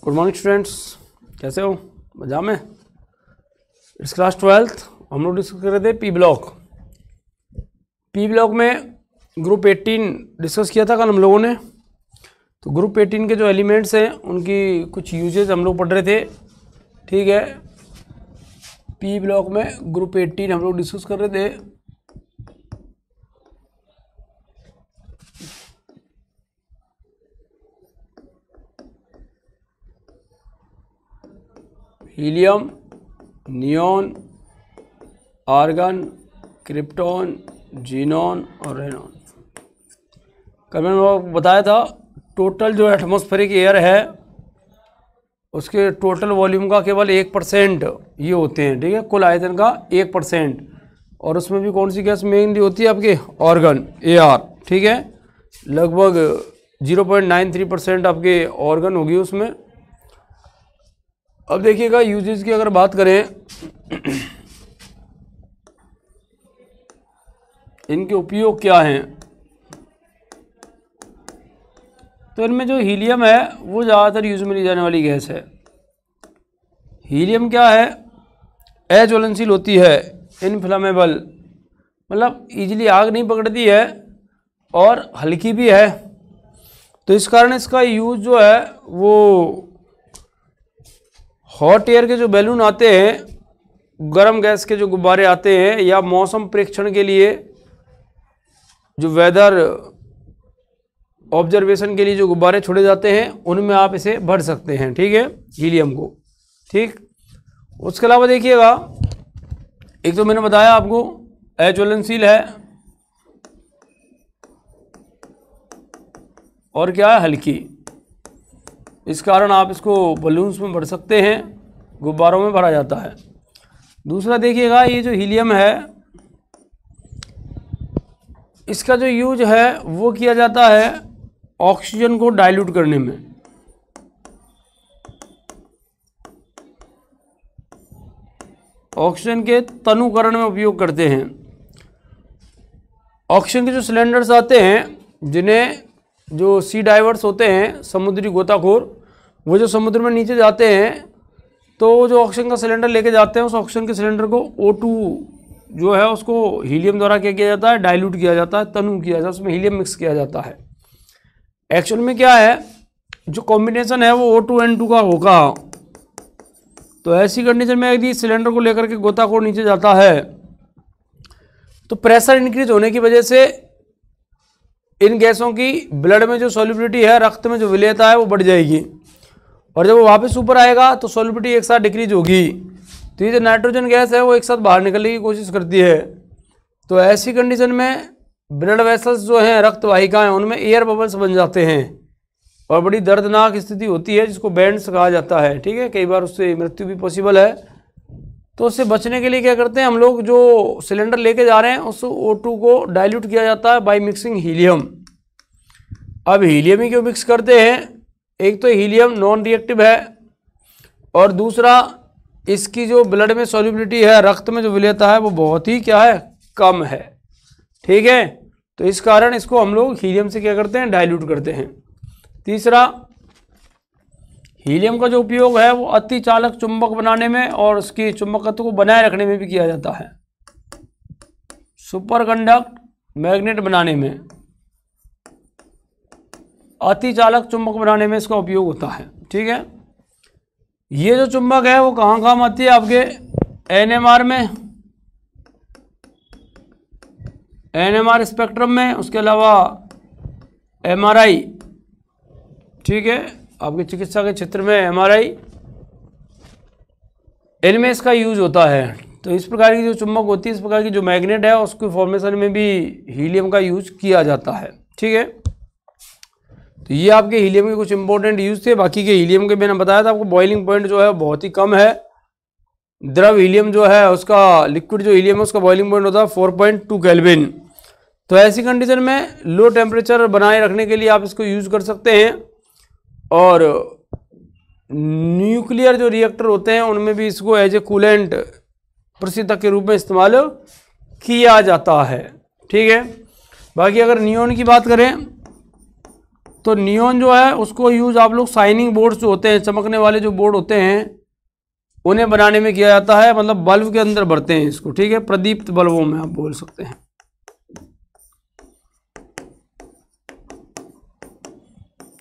Good morning students, कैसे हो? मजा में? It's class 12th। हम लोग डिस्कस कर रहे थे पी ब्लॉक। पी ब्लॉक में ग्रुप 18 डिस्कस किया था कल हम लोगों ने। तो ग्रुप 18 के जो एलिमेंट्स हैं उनकी कुछ यूजेज हम लोग पढ़ रहे थे। ठीक है, पी ब्लॉक में ग्रुप 18 हम लोग डिस्कस कर रहे थे। Helium, neon, argon, krypton, xenon और रेनॉन। कल मैंने आपको बताया था टोटल जो एटमॉस्फेरिक एयर है उसके टोटल वॉल्यूम का केवल 1% ये होते हैं। ठीक है, कुल आयतन का 1%। और उसमें भी कौन सी गैस मेनली होती है? आपके ऑर्गन, AR। ठीक है, लगभग 0.93% आपके ऑर्गन होगी उसमें। अब देखिएगा यूजेस की अगर बात करें इनके उपयोग क्या हैं, तो इनमें जो हीलियम है वो ज़्यादातर यूज में ली जाने वाली गैस है। हीलियम क्या है? अज्वलनशील होती है, इनफ्लामेबल, मतलब इजीली आग नहीं पकड़ती है और हल्की भी है। तो इस कारण इसका यूज जो है वो हॉट एयर के जो बैलून आते हैं, गर्म गैस के जो गुब्बारे आते हैं, या मौसम प्रेक्षण के लिए जो वेदर ऑब्जर्वेशन के लिए जो गुब्बारे छोड़े जाते हैं उनमें आप इसे भर सकते हैं। ठीक है, हीलियम को। ठीक, उसके अलावा देखिएगा, एक तो मैंने बताया आपको अज्वलनशील है और क्या है? हल्की। इस कारण आप इसको बलून्स में भर सकते हैं, गुब्बारों में भरा जाता है। दूसरा देखिएगा, ये जो हीलियम है इसका जो यूज है वो किया जाता है ऑक्सीजन को डाइल्यूट करने में। ऑक्सीजन के तनुकरण में उपयोग करते हैं। ऑक्सीजन के जो सिलेंडर्स आते हैं, जिन्हें जो सी डाइवर्स होते हैं, समुद्री गोताखोर, वो जो समुद्र में नीचे जाते हैं तो जो ऑक्सीजन का सिलेंडर लेके जाते हैं उस ऑक्सीजन के सिलेंडर को O2 जो है उसको हीलियम द्वारा क्या किया जाता है? डाइल्यूट किया जाता है, तनु किया जाता है, उसमें हीलियम मिक्स किया जाता है। एक्चुअल में क्या है, जो कॉम्बिनेशन है वो O2N2 का होगा। तो ऐसी कंडीशन में यदि सिलेंडर को लेकर के गोताखोर नीचे जाता है तो प्रेशर इंक्रीज होने की वजह से इन गैसों की ब्लड में जो सॉल्युबिलिटी है, रक्त में जो विलेयता है वो बढ़ जाएगी, और जब वो वापस ऊपर आएगा तो सॉल्युबिलिटी एक साथ डिक्रीज होगी। तो ये जो नाइट्रोजन गैस है वो एक साथ बाहर निकलने की कोशिश करती है। तो ऐसी कंडीशन में ब्लड वेसल्स जो हैं, रक्त वाहिकाएं, उनमें एयर बबल्स बन जाते हैं और बड़ी दर्दनाक स्थिति होती है जिसको बैंड्स कहा जाता है। ठीक है, कई बार उससे मृत्यु भी पॉसिबल है। तो उससे बचने के लिए क्या करते हैं हम लोग, जो सिलेंडर लेके जा रहे हैं उस O2 को डाइल्यूट किया जाता है बाय मिक्सिंग हीलियम। अब हीलियम ही क्यों मिक्स करते हैं? एक तो हीलियम नॉन रिएक्टिव है और दूसरा इसकी जो ब्लड में सॉल्युबिलिटी है, रक्त में जो विलेयता है वो बहुत ही क्या है? कम है। ठीक है, तो इस कारण इसको हम लोग हीलियम से क्या करते हैं? डाइल्यूट करते हैं। तीसरा, हीलियम का जो उपयोग है वो अति चालक चुंबक बनाने में और उसकी चुंबकत्व को बनाए रखने में भी किया जाता है। सुपर कंडक्ट मैग्नेट बनाने में, अति चालक चुंबक बनाने में इसका उपयोग होता है। ठीक है, ये जो चुंबक है वो कहाँ काम आती है? आपके NMR में, NMR स्पेक्ट्रम में, उसके अलावा MRI। ठीक है, आपके चिकित्सा के क्षेत्र में MRI, इनमें इसका यूज होता है। तो इस प्रकार की जो चुंबक होती है, इस प्रकार की जो मैग्नेट है, उसके फॉर्मेशन में भी हीलियम का यूज किया जाता है। ठीक है, तो ये आपके हीलियम के कुछ इंपॉर्टेंट यूज थे। बाकी के हीलियम के मैंने बताया था आपको बॉइलिंग पॉइंट जो है बहुत ही कम है। द्रव हीलियम जो है उसका, लिक्विड जो हीलियम है उसका बॉइलिंग पॉइंट होता है 4.2 केल्विन। तो ऐसी कंडीशन में लो टेम्परेचर बनाए रखने के लिए आप इसको यूज कर सकते हैं। और न्यूक्लियर जो रिएक्टर होते हैं उनमें भी इसको एज ए कूलेंट प्रशीतक के रूप में इस्तेमाल किया जाता है। ठीक है, बाकी अगर नियॉन की बात करें तो नियॉन जो है उसको यूज आप लोग शाइनिंग बोर्ड्स जो होते हैं, चमकने वाले जो बोर्ड होते हैं, उन्हें बनाने में किया जाता है, मतलब बल्ब के अंदर भरते हैं इसको, ठीक है, प्रदीप्त बल्बों में आप बोल सकते हैं।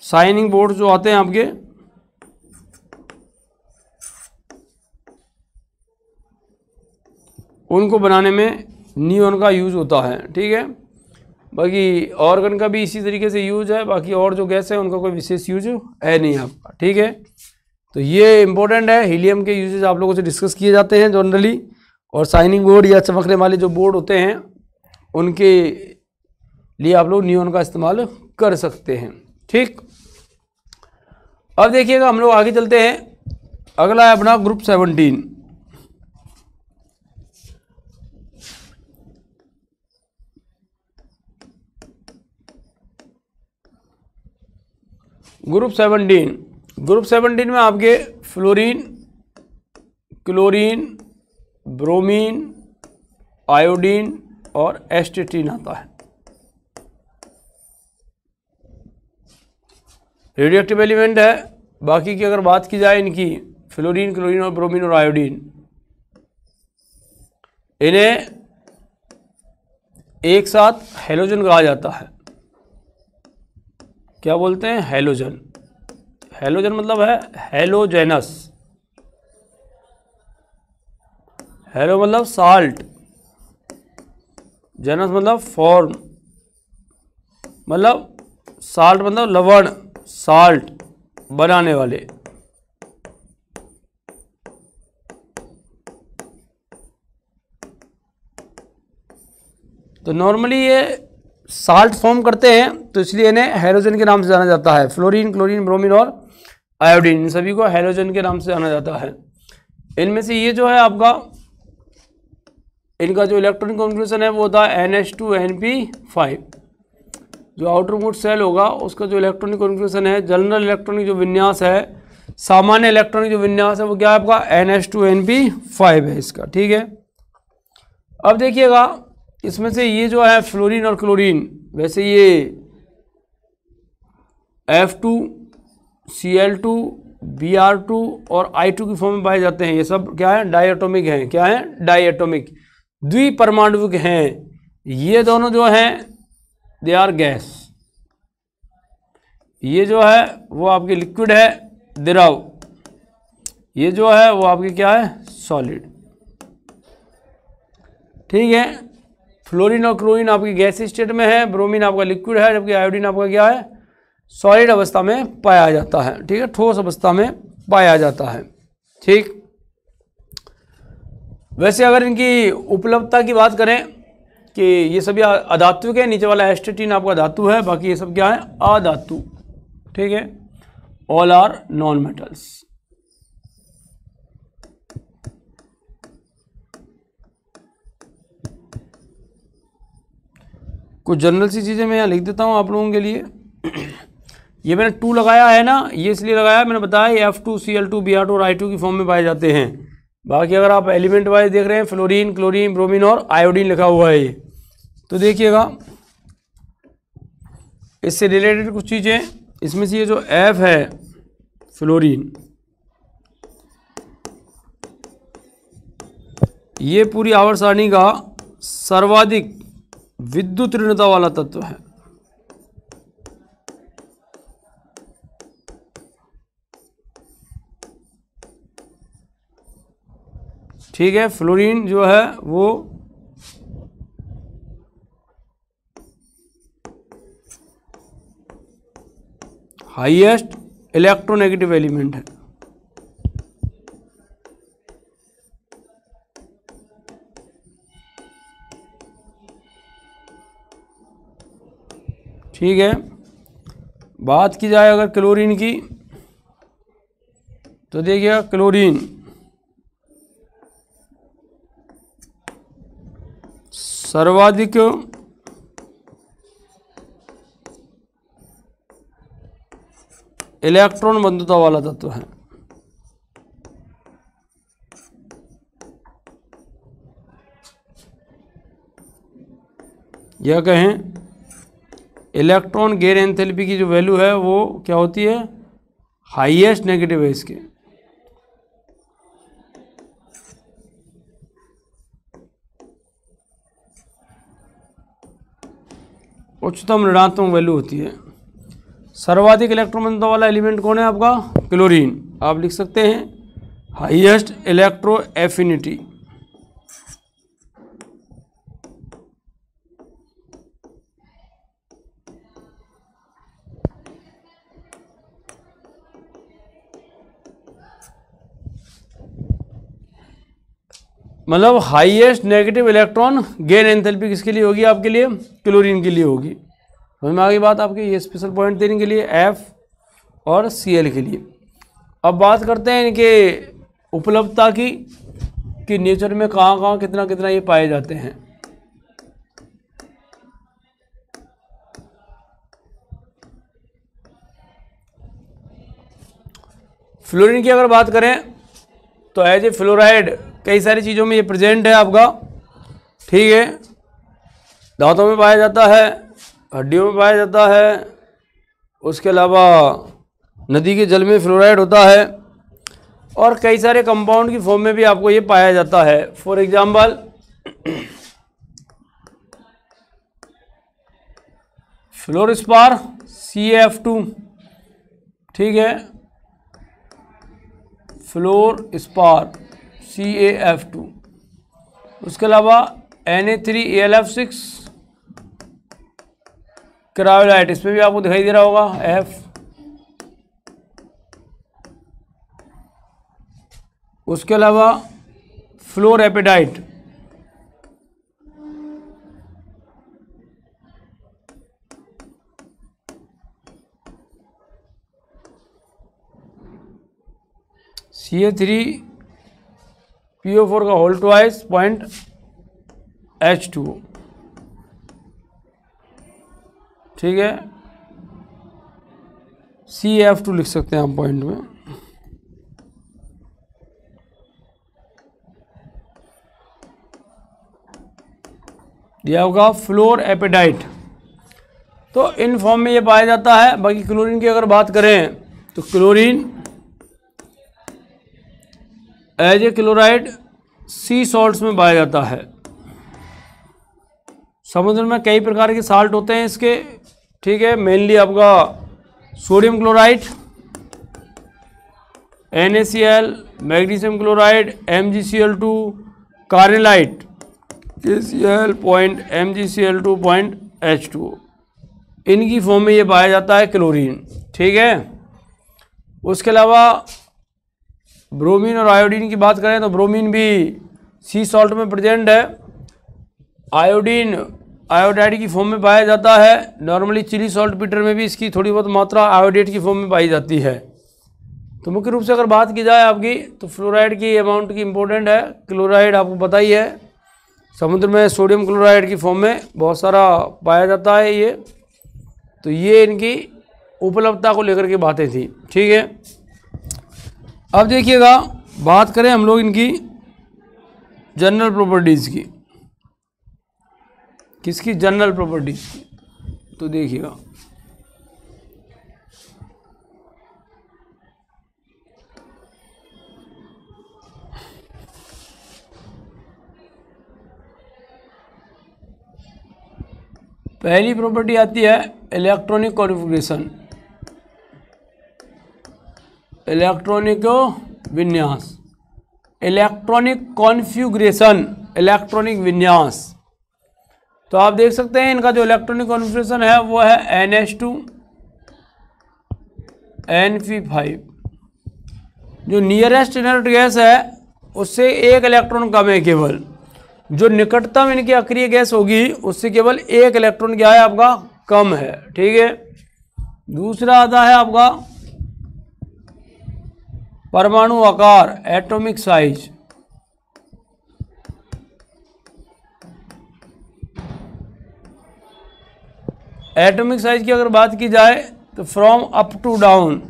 शाइनिंग बोर्ड जो आते हैं आपके, उनको बनाने में नियॉन का यूज होता है, ठीक है। बाकी ऑर्गन का भी इसी तरीके से यूज है, बाकी और जो गैस है उनका कोई विशेष यूज है नहीं आपका, ठीक है। तो ये इंपॉर्टेंट है, हीलियम के यूजेज आप लोगों से डिस्कस किए जाते हैं जनरली, और शाइनिंग बोर्ड या चमकने वाले जो बोर्ड होते हैं उनके लिए आप लोग नियॉन का इस्तेमाल कर सकते हैं, ठीक। अब देखिएगा हम लोग आगे चलते हैं, अगला है अपना ग्रुप 17। ग्रुप 17 में आपके फ्लोरीन, क्लोरीन, ब्रोमीन, आयोडीन और एस्टेटीन आता है। रेडियोएक्टिव एलिमेंट है। बाकी की अगर बात की जाए इनकी, फ्लोरीन, क्लोरीन और ब्रोमीन और आयोडीन, इन्हें एक साथ हैलोजन कहा जाता है। क्या बोलते हैं? हैलोजन। हैलोजन मतलब है हैलोजेनस। हैलो मतलब साल्ट, जेनस मतलब फॉर्म, मतलब साल्ट मतलब लवण, साल्ट बनाने वाले। तो नॉर्मली ये साल्ट फॉर्म करते हैं, तो इसलिए इन्हें हैलोजन के नाम से जाना जाता है। फ्लोरीन, क्लोरीन, ब्रोमीन और आयोडीन, इन सभी को हैलोजन के नाम से जाना जाता है। इनमें से ये जो है आपका, इनका जो इलेक्ट्रॉनिक कॉन्फ़िगरेशन है वो होता है NH2NP5। जो आउटर मोस्ट सेल होगा उसका जो इलेक्ट्रॉनिक कॉन्फ़िगरेशन है, जनरल इलेक्ट्रॉनिक जो विन्यास है, सामान्य इलेक्ट्रॉनिक जो विन्यास है, वो क्या है आपका? NH2NP5 है इसका, ठीक है। अब देखिएगा इसमें से ये जो है फ्लोरीन और क्लोरीन, वैसे ये F2Cl2 Br2 और I2 की फॉर्म में पाए जाते हैं। ये सब क्या है? डायएटॉमिक हैं। क्या है? डायएटॉमिक, द्विपरमाणुक हैं। ये दोनों जो हैं दे आर गैस। ये जो है वो आपकी लिक्विड है, द्रव। ये जो है वो आपकी क्या है? सॉलिड, ठीक है। फ्लोरीन और क्लोरीन आपकी गैस स्टेट में है, ब्रोमीन आपका लिक्विड है, जबकि आयोडीन आपका क्या है? सॉलिड अवस्था में पाया जाता है, ठीक है, ठोस अवस्था में पाया जाता है, ठीक। वैसे अगर इनकी उपलब्धता की बात करें कि ये सभी अधात्विक है, नीचे वाला एस्टेटीन आपका धातु है, बाकी ये सब क्या है? अधातु, ठीक है। All are non metals. कुछ जनरल सी चीज़ें मैं यहाँ लिख देता हूँ आप लोगों के लिए। ये मैंने 2 लगाया है ना, ये इसलिए लगाया, मैंने बताया F2Cl2 Br2 और I2 की फॉर्म में पाए जाते हैं। बाकी अगर आप एलिमेंट वाइज देख रहे हैं, फ्लोरीन, क्लोरीन, ब्रोमीन और आयोडीन लिखा हुआ है ये, तो देखिएगा इससे रिलेटेड कुछ चीज़ें। इसमें से ये जो F है फ्लोरीन, ये पूरी आवर्त सारणी का सर्वाधिक विद्युत ऋणता वाला तत्व है, ठीक है। फ्लोरीन जो है वो हाईएस्ट इलेक्ट्रोनेगेटिव एलिमेंट है, ठीक है। बात की जाए अगर क्लोरीन की, तो देखिएगा क्लोरीन सर्वाधिक इलेक्ट्रॉन बंधुता वाला तत्व है, यह कहें इलेक्ट्रॉन गेन एंथैल्पी की जो वैल्यू है वो क्या होती है, हाईएस्ट नेगेटिव है इसके। उच्चतम ऋणात्मक वैल्यू होती है। सर्वाधिक इलेक्ट्रॉन घनत्व वाला एलिमेंट कौन है आपका, क्लोरीन। आप लिख सकते हैं हाईएस्ट इलेक्ट्रो एफिनिटी। मतलब highest negative electron gain enthalpy किसके लिए होगी, आपके लिए क्लोरीन के लिए होगी। समझ में आ गई बात आपके, ये स्पेशल पॉइंट देने के लिए एफ और Cl के लिए। अब बात करते हैं इनके उपलब्धता की, कि नेचर में कहाँ कहाँ कितना कितना ये पाए जाते हैं। फ्लोरीन की अगर बात करें तो एज ए फ्लोराइड कई सारी चीज़ों में ये प्रेजेंट है आपका, ठीक है। दांतों में पाया जाता है, हड्डियों में पाया जाता है, उसके अलावा नदी के जल में फ्लोराइड होता है, और कई सारे कंपाउंड की फॉर्म में भी आपको ये पाया जाता है। फॉर एग्जाम्पल फ्लोरस्पार CaF2, ठीक है, फ्लोरस्पार CaF2। उसके अलावा Na3AlF6 क्रायोलाइट, इसमें भी आपको दिखाई दे रहा होगा F। उसके अलावा फ्लोरएपेटाइट, Ca3PO4 का होल ट्वाइस पॉइंट H2O, ठीक है। CaF2 लिख सकते हैं आप पॉइंट में। दिया होगा फ्लोरएपेटाइट। तो इन फॉर्म में ये पाया जाता है। बाकी क्लोरीन की अगर बात करें तो क्लोरीन एज ए क्लोराइड सी सॉल्ट्स में पाया जाता है। समुद्र में कई प्रकार के साल्ट होते हैं इसके, ठीक है। मेनली आपका sodium chloride, NaCl, magnesium chloride, MgCl2, carnallite, KCl.MgCl2.H2O, इनकी फॉर्म में ये पाया जाता है क्लोरीन, ठीक है। उसके अलावा ब्रोमीन और आयोडीन की बात करें तो ब्रोमीन भी सी सॉल्ट में प्रेजेंट है। आयोडीन आयोडाइड की फॉर्म में पाया जाता है। नॉर्मली चिली सॉल्ट पीटर में भी इसकी थोड़ी बहुत मात्रा आयोडेट की फॉर्म में पाई जाती है। तो मुख्य रूप से अगर बात की जाए आपकी तो फ्लोराइड की अमाउंट की इम्पोर्टेंट है। क्लोराइड आपको पता ही है, समुद्र में सोडियम क्लोराइड की फॉर्म में बहुत सारा पाया जाता है ये। तो ये इनकी उपलब्धता को लेकर के बातें थी, ठीक है। अब देखिएगा, बात करें हम लोग इनकी जनरल प्रॉपर्टीज़ की। किसकी? जनरल प्रॉपर्टीज की। तो देखिएगा, पहली प्रॉपर्टी आती है इलेक्ट्रॉनिक कॉन्फ़िगरेशन, इलेक्ट्रॉनिक विन्यास, इलेक्ट्रॉनिक कॉन्फ़िगरेशन, इलेक्ट्रॉनिक विन्यास। तो आप देख सकते हैं इनका जो इलेक्ट्रॉनिक कॉन्फ़िगरेशन है वो है NH2 Np5। जो नियरेस्ट इनर्ट गैस है उससे एक इलेक्ट्रॉन कम है केवल। जो निकटतम इनकी अक्रिय गैस होगी उससे केवल एक इलेक्ट्रॉन क्या है आपका कम है, ठीक है। दूसरा आता है आपका परमाणु आकार, एटॉमिक साइज। एटॉमिक साइज की अगर बात की जाए तो फ्रॉम अप टू डाउन,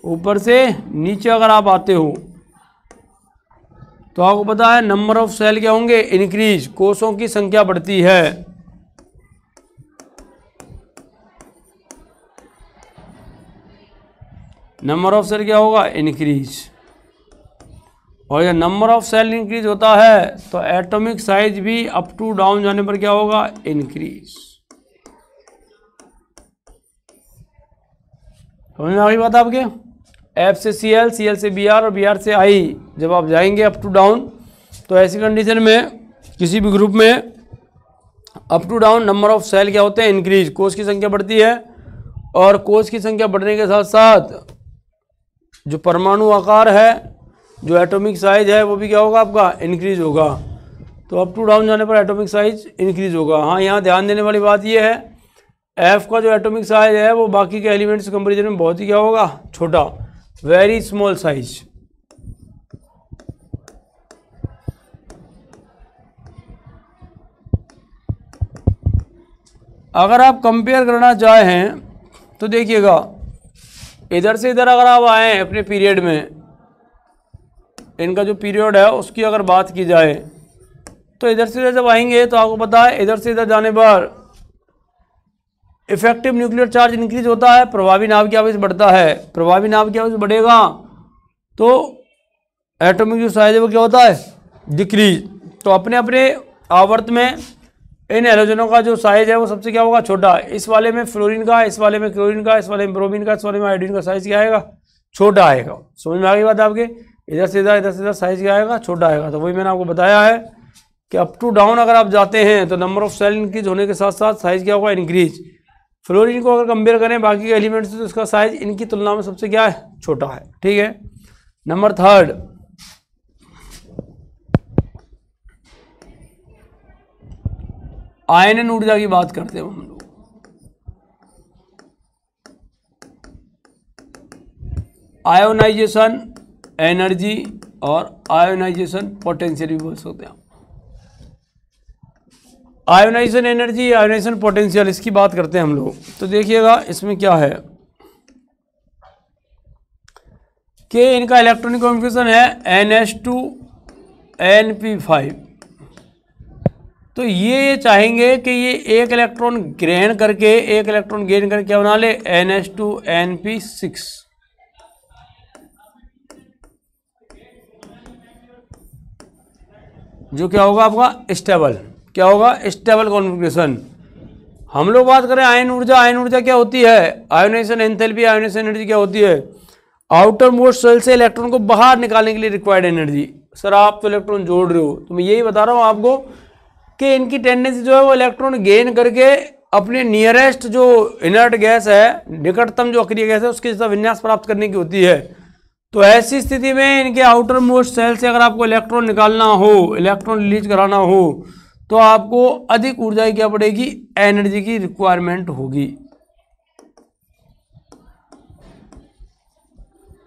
ऊपर से नीचे अगर आप आते हो तो आपको पता है नंबर ऑफ सेल क्या होंगे, इंक्रीज, कोषों की संख्या बढ़ती है। नंबर ऑफ सेल क्या होगा, इंक्रीज। और जब नंबर ऑफ सेल इंक्रीज होता है तो एटॉमिक साइज भी अप टू डाउन जाने पर क्या होगा, इंक्रीज। समझ में आ गई बात आपके। एफ से सी एल, सी एल से बी आर और बी आर से आई जब आप जाएंगे अप टू डाउन, तो ऐसी कंडीशन में किसी भी ग्रुप में up to down number of shell क्या होते हैं, इंक्रीज। कोष की संख्या बढ़ती है और कोष की संख्या बढ़ने के साथ साथ जो परमाणु आकार है, जो एटॉमिक साइज है, वो भी क्या होगा आपका, इंक्रीज होगा। तो अप टू डाउन जाने पर एटॉमिक साइज इंक्रीज होगा। हाँ, यहाँ ध्यान देने वाली बात ये है, एफ का जो एटॉमिक साइज है वो बाकी के एलिमेंट्स के कंपेरिजन में बहुत ही क्या होगा, छोटा, वेरी स्मॉल साइज। अगर आप कंपेयर करना चाहें तो देखिएगा, इधर से इधर अगर आप आए अपने पीरियड में, इनका जो पीरियड है उसकी अगर बात की जाए, तो इधर से इधर जब आएंगे तो आपको पता है इधर से इधर जाने पर इफेक्टिव न्यूक्लियर चार्ज इंक्रीज होता है, प्रभावी नाभिकीय आवेश बढ़ता है। प्रभावी नाभिकीय आवेश बढ़ेगा तो एटॉमिक जो साइज है वो क्या होता है, डिक्रीज। तो अपने अपने आवर्त में इन हैलोजनों का जो साइज है वो सबसे क्या होगा, छोटा। इस वाले में फ्लोरीन का, इस वाले में क्लोरीन का, इस वाले में ब्रोमीन का, इस वाले में आयोडीन का साइज क्या आएगा, छोटा आएगा। समझ में आ गई बात आपके। इधर से इधर साइज क्या आएगा, छोटा आएगा। तो वही मैंने आपको बताया है कि अप टू डाउन अगर आप जाते हैं तो नंबर ऑफ सेल इंक्रीज होने के साथ साथ साइज क्या होगा, इंक्रीज। फ्लोरीन को अगर कंपेयर करें बाकी के एलिमेंट से तो इसका साइज इनकी तुलना में सबसे क्या है, छोटा है। ठीक है। नंबर थर्ड, आयनन ऊर्जा की बात करते हैं हम लोग। आयोनाइजेशन एनर्जी और आयोनाइजेशन पोटेंशियल भी बोल सकते हैं। आयोनाइजेशन एनर्जी, आयोनाइजेशन पोटेंशियल, इसकी बात करते हैं हम लोग। तो देखिएगा इसमें क्या है कि इनका इलेक्ट्रॉनिक कॉन्फ़िगरेशन है NH2NP5। तो ये चाहेंगे कि ये एक इलेक्ट्रॉन ग्रहण करके एक इलेक्ट्रॉन गेन करके क्या बना ले, NH2NP6। जो क्या होगा आपका, स्टेबल। क्या होगा, स्टेबल कॉन्फ़िगरेशन। हम लोग बात करें आयन ऊर्जा। आयन ऊर्जा क्या होती है, आयोनाइजेशन एंथैल्पी, आयोनाइजेशन एनर्जी क्या होती है, आउटर मोस्ट सेल से इलेक्ट्रॉन को बाहर निकालने के लिए रिक्वायर्ड एनर्जी। सर आप तो इलेक्ट्रॉन जोड़ रहे हो, तो मैं यही बता रहा हूँ आपको कि इनकी टेंडेंसी जो है वो इलेक्ट्रॉन गेन करके अपने नियरेस्ट जो इनर्ट गैस है, निकटतम जो अक्रिय गैस है, उसके जैसा विन्यास प्राप्त करने की होती है। तो ऐसी स्थिति में इनके आउटर मोस्ट सेल से अगर आपको इलेक्ट्रॉन निकालना हो, इलेक्ट्रॉन रिलीज कराना हो, तो आपको अधिक ऊर्जा की क्या पड़ेगी, एनर्जी की रिक्वायरमेंट होगी,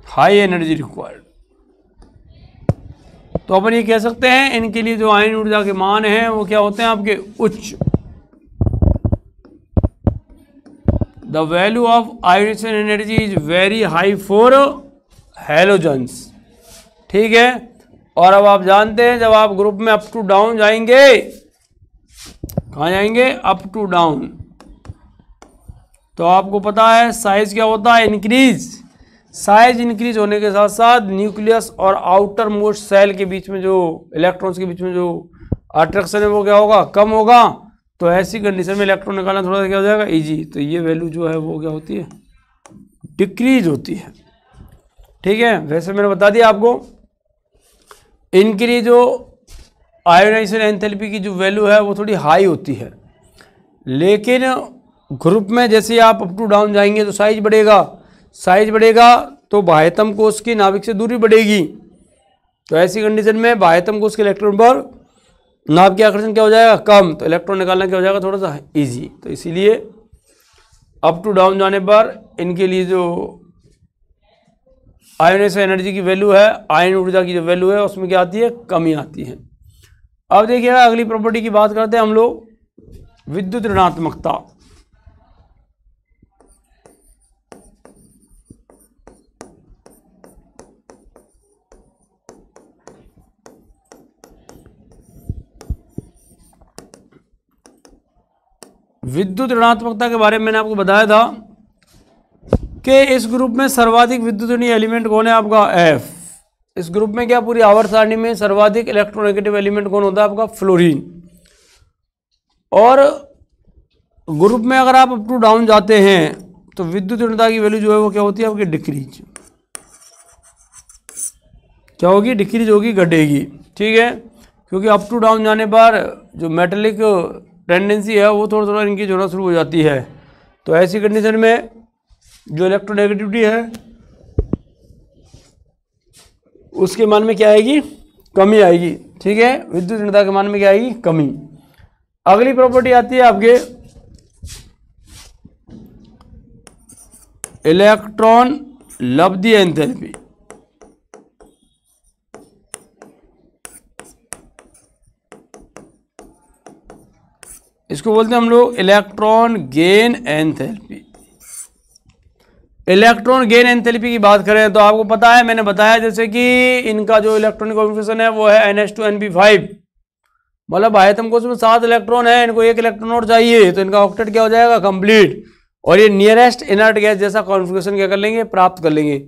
हाई एनर्जी रिक्वायर्ड। तो अपन ये कह सकते हैं इनके लिए जो आयन ऊर्जा के मान हैं वो क्या होते हैं आपके, उच्च। The value of ionisation energy is very high for halogens. ठीक है। और अब आप जानते हैं जब आप ग्रुप में अप टू डाउन जाएंगे, कहाँ जाएंगे, अप टू डाउन, तो आपको पता है साइज क्या होता है, इंक्रीज। साइज इंक्रीज होने के साथ साथ न्यूक्लियस और आउटर मोस्ट सेल के बीच में जो इलेक्ट्रॉन्स के बीच में जो अट्रैक्शन है वो क्या होगा, कम होगा। तो ऐसी कंडीशन में इलेक्ट्रॉन निकालना थोड़ा सा क्या हो जाएगा, इजी। तो ये वैल्यू जो है वो क्या होती है, डिक्रीज होती है। ठीक है। वैसे मैंने बता दिया आपको इनके लिए जो आयोनाइजेशन एंथैल्पी की जो वैल्यू है वो थोड़ी हाई होती है, लेकिन ग्रुप में जैसे आप अप टू डाउन जाएंगे तो साइज बढ़ेगा। साइज बढ़ेगा तो बाह्यतम कोश की नाभिक से दूरी बढ़ेगी। तो ऐसी कंडीशन में बाह्यतम कोश के इलेक्ट्रॉन पर नाभिक का आकर्षण क्या हो जाएगा, कम। तो इलेक्ट्रॉन निकालना क्या हो जाएगा, थोड़ा सा इजी। तो इसीलिए अप टू डाउन जाने पर इनके लिए जो आयोनाइजेशन एनर्जी की वैल्यू है, आयन ऊर्जा की जो वैल्यू है, उसमें क्या आती है, कमी आती है। अब देखिएगा अगली प्रॉपर्टी की बात करते हैं हम लोग, विद्युत ऋणात्मकता। विद्युत ऋणात्मकता के बारे में मैंने आपको बताया था कि इस ग्रुप में सर्वाधिक विद्युतनीय एलिमेंट कौन है आपका एफ। इस ग्रुप में क्या पूरी आवर्त सारणी में सर्वाधिक इलेक्ट्रोनेगेटिव एलिमेंट कौन होता है आपका फ्लोरीन। और ग्रुप में अगर आप अप टू डाउन जाते हैं तो विद्युत ऋणता की वैल्यू जो है वो क्या होती है आपकी डिक्रीज, क्या होगी डिक्रीज होगी, घटेगी। ठीक है, क्योंकि अप टू डाउन जाने पर जो मेटेलिक टेंडेंसी है वो थोड़ा थोड़ा इनकी होना शुरू हो जाती है। तो ऐसी कंडीशन में जो इलेक्ट्रोनेगेटिविटी है उसके मान में क्या आएगी, कमी आएगी। ठीक है, विद्युत ऋणता के मान में क्या आएगी, कमी। अगली प्रॉपर्टी आती है आपके इलेक्ट्रॉन लब्धीय एंथैल्पी। इसको बोलते हैं हम लोग electron gain enthalpy. Electron gain enthalpy की बात करें तो आपको पता है, मैंने बताया जैसे कि इनका जो इलेक्ट्रॉनिक कॉन्फ़िगरेशन है वो है NH2Np5, मतलब आयतन कोश में 7 इलेक्ट्रॉन है, इनको 1 इलेक्ट्रॉन और चाहिए तो इनका ऑक्टेट क्या हो जाएगा, कंप्लीट। और ये नियरेस्ट इनर्ट गैस जैसा कॉन्फ़िगरेशन क्या कर लेंगे, प्राप्त कर लेंगे।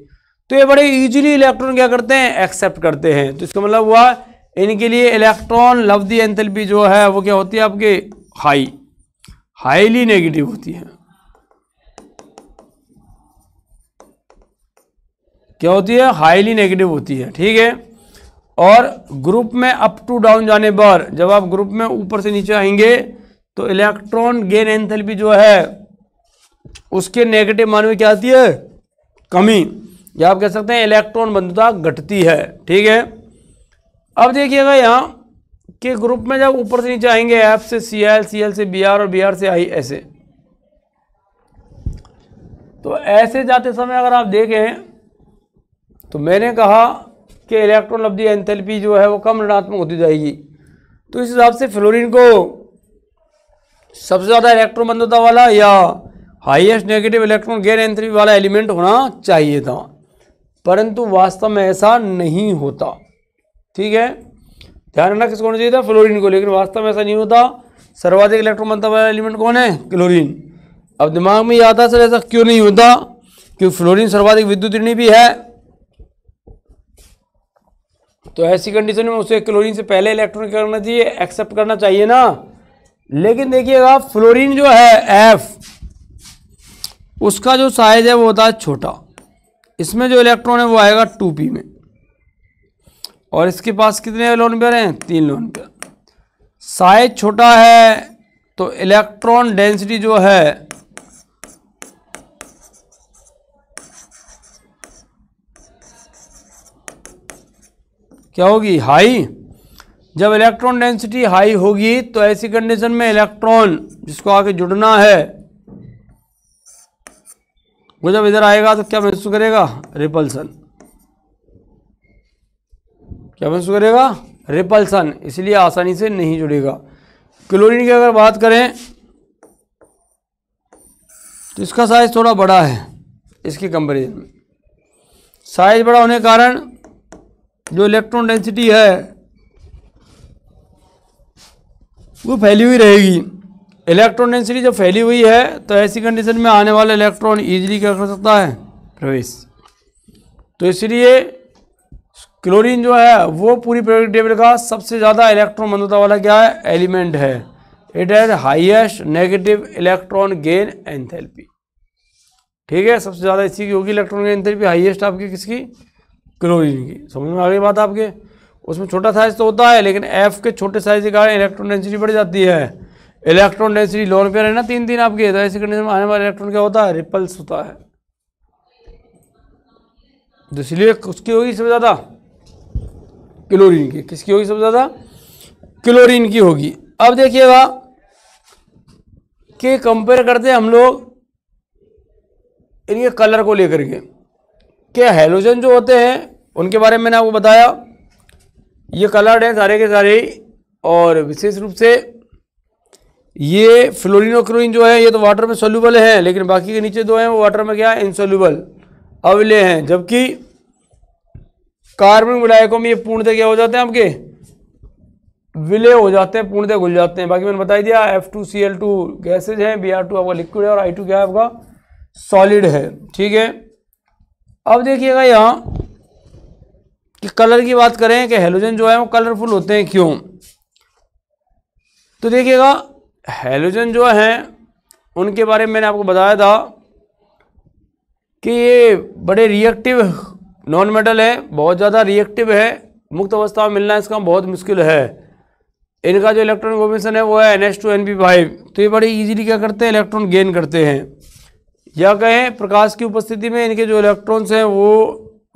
तो ये बड़े इजीली इलेक्ट्रॉन क्या करते हैं, एक्सेप्ट करते हैं। तो इसका मतलब हुआ इनके लिए इलेक्ट्रॉन लब्धीय एंथैल्पी जो है वो क्या होती है आपके हाईली नेगेटिव होती है। क्या होती है, हाईली नेगेटिव होती है। ठीक है, और ग्रुप में अप टू डाउन जाने पर जब आप ग्रुप में ऊपर से नीचे आएंगे तो इलेक्ट्रॉन गेन एंथैल्पी जो है उसके नेगेटिव मान में क्या आती है, कमी, या आप कह सकते हैं इलेक्ट्रॉन बंधुता घटती है। ठीक है, अब देखिएगा यहाँ कि ग्रुप में जब ऊपर से नीचे आएंगे F से Cl, Cl से Br और Br से I, ऐसे तो ऐसे जाते समय अगर आप देखें तो मैंने कहा कि इलेक्ट्रॉन लब्धीय एंथैल्पी जो है वो कम ऋणात्मक होती जाएगी। तो इस हिसाब से फ्लोरीन को सबसे ज़्यादा इलेक्ट्रॉन बंधुता वाला या highest negative electron gain enthalpy वाला एलिमेंट होना चाहिए था, परंतु वास्तव में ऐसा नहीं होता। ठीक है, ध्यान रखना किसको होना चाहिए था, फ्लोरीन को, लेकिन वास्तव में ऐसा नहीं होता। सर्वाधिक इलेक्ट्रॉन बंधुता वाला एलिमेंट कौन है, क्लोरीन। अब दिमाग में ये आता है सर ऐसा क्यों नहीं होता, क्योंकि फ्लोरीन सर्वाधिक विद्युत ऋणी भी है। तो ऐसी कंडीशन में उसे क्लोरीन से पहले इलेक्ट्रॉन क्या करना चाहिए, एक्सेप्ट करना चाहिए ना। लेकिन देखिएगा फ्लोरीन जो है F, उसका जो साइज है वो होता है छोटा, इसमें जो इलेक्ट्रॉन है वो आएगा 2p में, और इसके पास कितने लोन पेयर हैं, 3 लोन पेयर। साइज छोटा है तो इलेक्ट्रॉन डेंसिटी जो है क्या होगी, हाई। जब इलेक्ट्रॉन डेंसिटी हाई होगी तो ऐसी कंडीशन में इलेक्ट्रॉन जिसको आगे जुड़ना है वो जब इधर आएगा तो क्या महसूस करेगा, रिपल्सन। क्या महसूस करेगा, रिपल्सन, इसलिए आसानी से नहीं जुड़ेगा। क्लोरीन की अगर बात करें तो इसका साइज थोड़ा बड़ा है इसके कंपैरिजन में। साइज बड़ा होने के कारण जो इलेक्ट्रॉन डेंसिटी है वो फैली हुई रहेगी। इलेक्ट्रॉन डेंसिटी जब फैली हुई है तो ऐसी कंडीशन में आने वाला इलेक्ट्रॉन इजीली क्या कर सकता है, प्रवेश। तो इसलिए क्लोरीन जो है वो पूरी पीरियोडिक टेबल का सबसे ज़्यादा इलेक्ट्रॉन बंधुता वाला क्या है, एलिमेंट है। It has highest negative electron gain enthalpy. ठीक है, सबसे ज़्यादा इसी की होगी इलेक्ट्रॉन गेन एंथैल्पी, हाईएस्ट आपकी किसकी, क्लोरीन की। समझ में आ गई बात आपके। उसमें छोटा साइज तो होता है लेकिन F के छोटे साइज के कारण इलेक्ट्रॉन डेंसिटी बढ़ जाती है। इलेक्ट्रॉन डेंसिटी लोन पेयर है ना 3 आपके, तो ऐसी कंडीशन में आने वाला इलेक्ट्रॉन क्या होता है, रिपल्स होता है। तो इसलिए उसकी होगी सबसे ज़्यादा क्लोरीन की। किसकी होगी सबसे ज़्यादा, क्लोरीन की होगी। अब देखिएगा कि कंपेयर करते हैं हम लोग इनके कलर को लेकर के हैलोजन जो होते हैं उनके बारे में मैंने आपको बताया, ये कलर्ड हैं सारे के सारे, और विशेष रूप से ये फ्लोरीन और क्लोरीन जो है ये तो वाटर में सोल्यूबल है, लेकिन बाकी के नीचे 2 हैं वो वाटर में क्या है, इनसोल्यूबल, अविलेय हैं। जबकि कार्बन विलायकों में ये पूर्णतः क्या हो जाते हैं आपके, विलेय हो जाते हैं, पूर्णतः घुल जाते हैं। बाकी मैंने बता दिया F2Cl2 गैसेज हैं, Br2 आपका लिक्विड है और I2 क्या है आपका सॉलिड है। ठीक है, अब देखिएगा यहाँ कि कलर की बात करें कि हैलोजन जो है वो कलरफुल होते हैं क्यों। तो देखिएगा हैलोजन जो हैं उनके बारे में मैंने आपको बताया था कि ये बड़े रिएक्टिव नॉन मेटल है, बहुत ज़्यादा रिएक्टिव है, मुक्त अवस्था में मिलना इसका बहुत मुश्किल है। इनका जो इलेक्ट्रॉन कॉम्बिनेशन है वो है NH2Np5। तो ये बड़ी इजीली क्या करते हैं, इलेक्ट्रॉन गेन करते हैं, या कहें प्रकाश की उपस्थिति में इनके जो इलेक्ट्रॉन्स हैं वो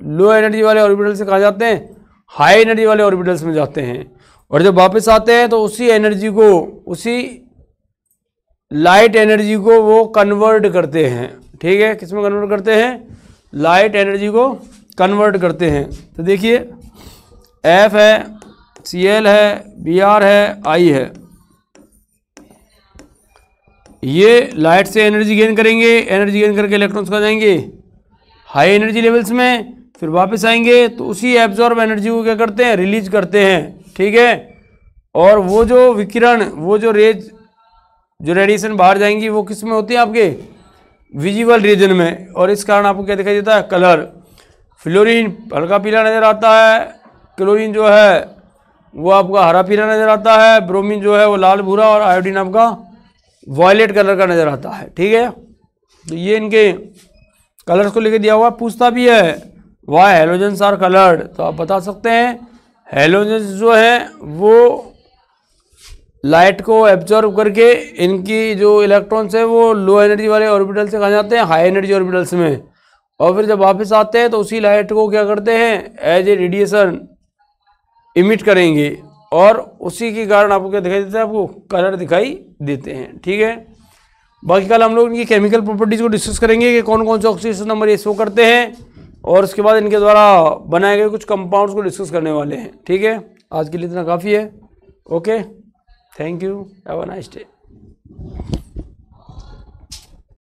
लो एनर्जी वाले ऑर्बिटल से कहाँ जाते हैं, हाई एनर्जी वाले ऑर्बिटल्स में जाते हैं, और जब वापस आते हैं तो उसी एनर्जी को, उसी लाइट एनर्जी को वो कन्वर्ट करते हैं। ठीक है, किस में कन्वर्ट करते हैं, लाइट एनर्जी को कन्वर्ट करते हैं। तो देखिए F है, Cl है, Br है, I है, ये लाइट से एनर्जी गेन करेंगे, एनर्जी गेन करके इलेक्ट्रॉन्स कहाँ जाएंगे, हाई एनर्जी लेवल्स में, फिर वापस आएंगे तो उसी एब्जॉर्ब एनर्जी को क्या करते हैं, रिलीज करते हैं। ठीक है, और वो जो विकिरण, वो जो रेज, जो रेडिएशन बाहर जाएंगी वो किस में होती है, आपके विजिबल रीजन में, और इस कारण आपको क्या दिखाई देता है, कलर। फ्लोरीन हल्का पीला नज़र आता है, क्लोरीन जो है वो आपका हरा पीला नज़र आता है, ब्रोमीन जो है वो लाल भूरा, और आयोडीन आपका वॉयलेट कलर का नज़र आता है। ठीक है, तो ये इनके कलर्स को लेके दिया हुआ, पूछता भी है वाई हैलोजेंस आर कलर्ड, तो आप बता सकते हैं हैलोजेंस जो है वो लाइट को एब्जॉर्ब करके इनकी जो इलेक्ट्रॉन्स है वो लो एनर्जी वाले ऑर्बिटल से कहाँ जाते हैं, हाई एनर्जी ऑर्बिटल्स में, और फिर जब वापस आते हैं तो उसी लाइट को क्या करते हैं, एज ए रेडिएशन इमिट करेंगे, और उसी के कारण आपको क्या दिखाई देता है, आपको कलर दिखाई देते हैं। ठीक है, बाकी कल हम लोग इनकी केमिकल प्रॉपर्टीज़ को डिस्कस करेंगे कि कौन कौन से ऑक्सीडेशन नंबर ये शो करते हैं, और उसके बाद इनके द्वारा बनाए गए कुछ कंपाउंड्स को डिस्कस करने वाले हैं। ठीक है, आज के लिए इतना काफ़ी है। Okay, thank you, have a nice day.